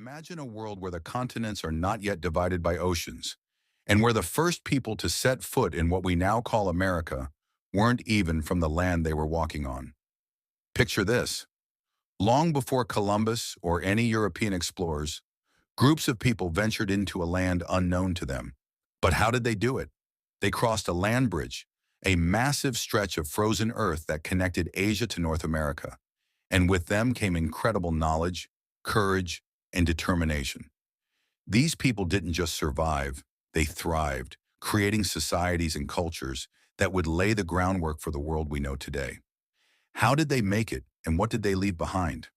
Imagine a world where the continents are not yet divided by oceans, and where the first people to set foot in what we now call America weren't even from the land they were walking on. Picture this. Long before Columbus or any European explorers, groups of people ventured into a land unknown to them. But how did they do it? They crossed a land bridge, a massive stretch of frozen earth that connected Asia to North America. And with them came incredible knowledge, courage, and determination. These people didn't just survive, they thrived, creating societies and cultures that would lay the groundwork for the world we know today. How did they make it, and what did they leave behind?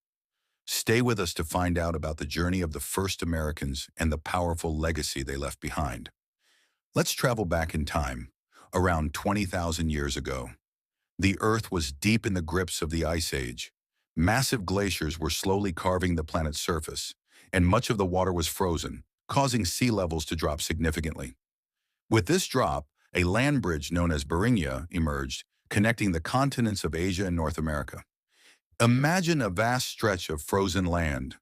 Stay with us to find out about the journey of the first Americans and the powerful legacy they left behind. Let's travel back in time, around 20,000 years ago. The Earth was deep in the grips of the Ice Age. Massive glaciers were slowly carving the planet's surface, and much of the water was frozen, causing sea levels to drop significantly. With this drop, a land bridge known as Bering emerged, connecting the continents of Asia and North America. Imagine a vast stretch of frozen land,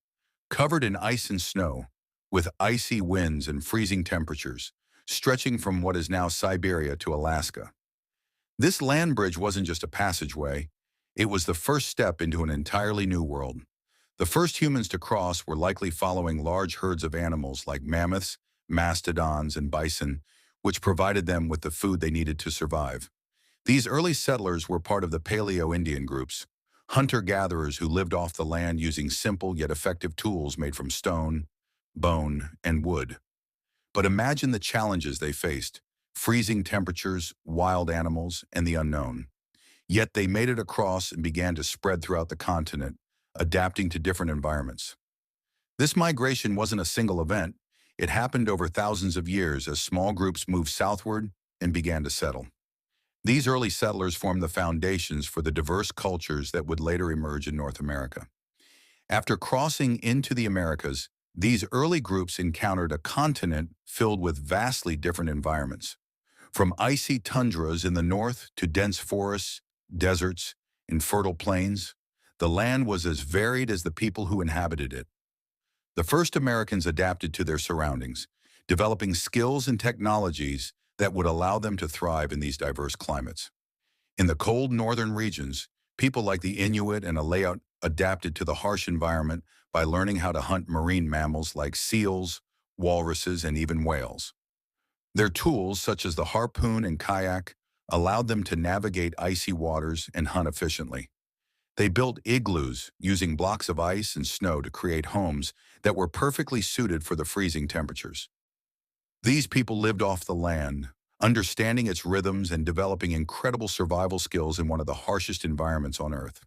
covered in ice and snow, with icy winds and freezing temperatures, stretching from what is now Siberia to Alaska. This land bridge wasn't just a passageway, it was the first step into an entirely new world. The first humans to cross were likely following large herds of animals like mammoths, mastodons, and bison, which provided them with the food they needed to survive. These early settlers were part of the Paleo-Indian groups, hunter-gatherers who lived off the land using simple yet effective tools made from stone, bone, and wood. But imagine the challenges they faced: freezing temperatures, wild animals, and the unknown. Yet they made it across and began to spread throughout the continent, adapting to different environments. This migration wasn't a single event. It happened over thousands of years as small groups moved southward and began to settle. These early settlers formed the foundations for the diverse cultures that would later emerge in North America. After crossing into the Americas, these early groups encountered a continent filled with vastly different environments. From icy tundras in the north to dense forests, deserts, and fertile plains, the land was as varied as the people who inhabited it. The first Americans adapted to their surroundings, developing skills and technologies that would allow them to thrive in these diverse climates. In the cold northern regions, people like the Inuit and Aleut adapted to the harsh environment by learning how to hunt marine mammals like seals, walruses, and even whales. Their tools, such as the harpoon and kayak, allowed them to navigate icy waters and hunt efficiently. They built igloos using blocks of ice and snow to create homes that were perfectly suited for the freezing temperatures. These people lived off the land, understanding its rhythms and developing incredible survival skills in one of the harshest environments on Earth.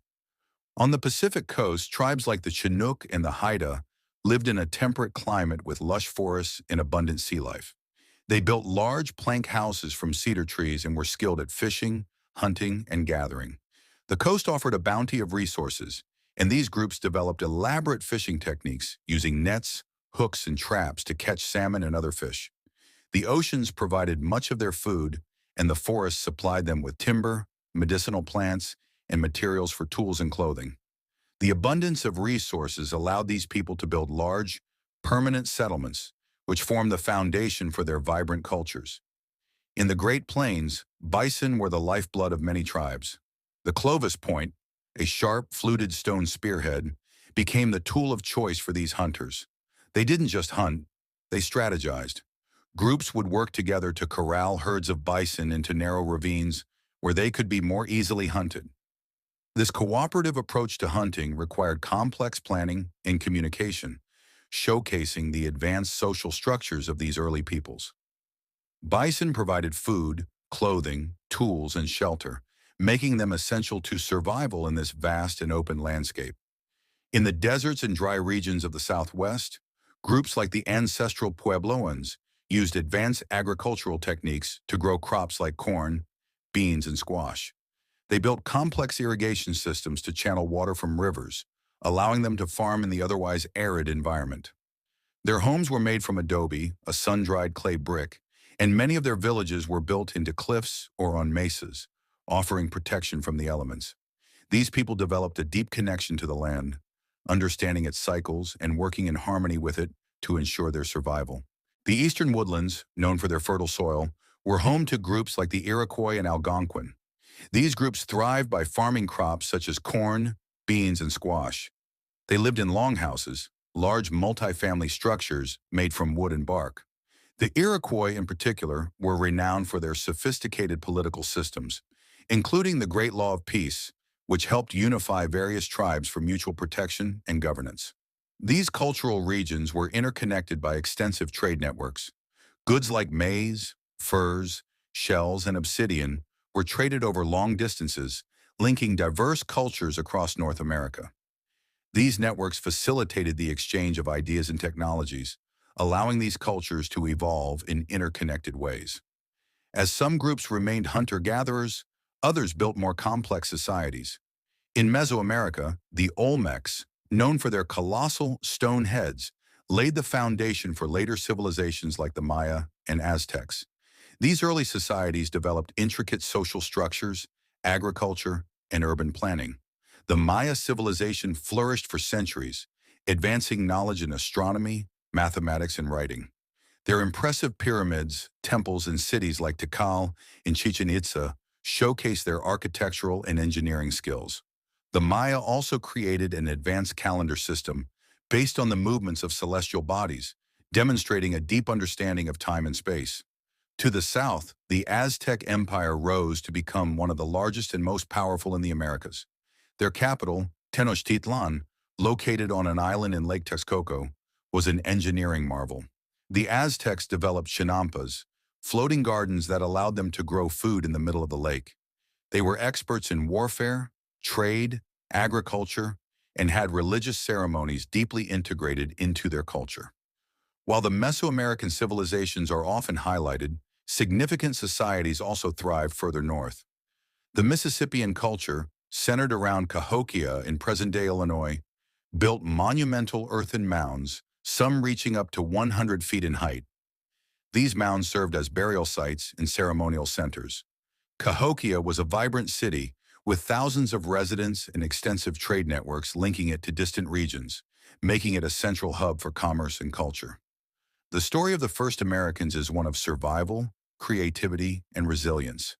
On the Pacific coast, tribes like the Chinook and the Haida lived in a temperate climate with lush forests and abundant sea life. They built large plank houses from cedar trees and were skilled at fishing, hunting, and gathering. The coast offered a bounty of resources, and these groups developed elaborate fishing techniques using nets, hooks, and traps to catch salmon and other fish. The oceans provided much of their food, and the forests supplied them with timber, medicinal plants, and materials for tools and clothing. The abundance of resources allowed these people to build large, permanent settlements, which formed the foundation for their vibrant cultures. In the Great Plains, bison were the lifeblood of many tribes. The Clovis point, a sharp, fluted stone spearhead, became the tool of choice for these hunters. They didn't just hunt, they strategized. Groups would work together to corral herds of bison into narrow ravines where they could be more easily hunted. This cooperative approach to hunting required complex planning and communication, showcasing the advanced social structures of these early peoples. Bison provided food, clothing, tools, and shelter, making them essential to survival in this vast and open landscape. In the deserts and dry regions of the Southwest, groups like the ancestral Puebloans used advanced agricultural techniques to grow crops like corn, beans, and squash. They built complex irrigation systems to channel water from rivers, allowing them to farm in the otherwise arid environment. Their homes were made from adobe, a sun-dried clay brick, and many of their villages were built into cliffs or on mesas, offering protection from the elements. These people developed a deep connection to the land, understanding its cycles and working in harmony with it to ensure their survival. The eastern woodlands, known for their fertile soil, were home to groups like the Iroquois and Algonquin. These groups thrived by farming crops such as corn, beans, and squash. They lived in longhouses, large multi-family structures made from wood and bark. The Iroquois, in particular, were renowned for their sophisticated political systems, including the Great Law of Peace, which helped unify various tribes for mutual protection and governance. These cultural regions were interconnected by extensive trade networks. Goods like maize, furs, shells, and obsidian were traded over long distances, linking diverse cultures across North America. These networks facilitated the exchange of ideas and technologies, allowing these cultures to evolve in interconnected ways. As some groups remained hunter-gatherers, others built more complex societies. In Mesoamerica, the Olmecs, known for their colossal stone heads, laid the foundation for later civilizations like the Maya and Aztecs. These early societies developed intricate social structures, agriculture, and urban planning. The Maya civilization flourished for centuries, advancing knowledge in astronomy, mathematics, and writing. Their impressive pyramids, temples, and cities like Tikal and Chichen Itza showcase their architectural and engineering skills. The Maya also created an advanced calendar system based on the movements of celestial bodies, demonstrating a deep understanding of time and space. To the south, the Aztec Empire rose to become one of the largest and most powerful in the Americas. Their capital, Tenochtitlan, located on an island in Lake Texcoco, was an engineering marvel. The Aztecs developed chinampas, floating gardens that allowed them to grow food in the middle of the lake. They were experts in warfare, trade, agriculture, and had religious ceremonies deeply integrated into their culture. While the Mesoamerican civilizations are often highlighted, significant societies also thrived further north. The Mississippian culture, centered around Cahokia in present-day Illinois, built monumental earthen mounds, some reaching up to 100 feet in height. These mounds served as burial sites and ceremonial centers. Cahokia was a vibrant city with thousands of residents and extensive trade networks linking it to distant regions, making it a central hub for commerce and culture. The story of the first Americans is one of survival, creativity, and resilience.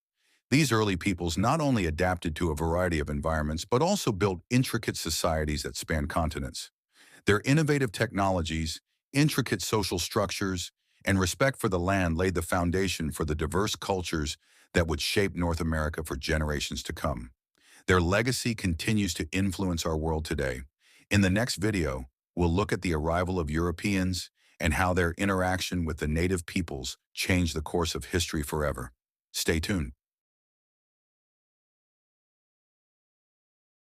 These early peoples not only adapted to a variety of environments, but also built intricate societies that span continents. Their innovative technologies, intricate social structures, and respect for the land laid the foundation for the diverse cultures that would shape North America for generations to come. Their legacy continues to influence our world today. In the next video, we'll look at the arrival of Europeans and how their interaction with the native peoples changed the course of history forever. Stay tuned.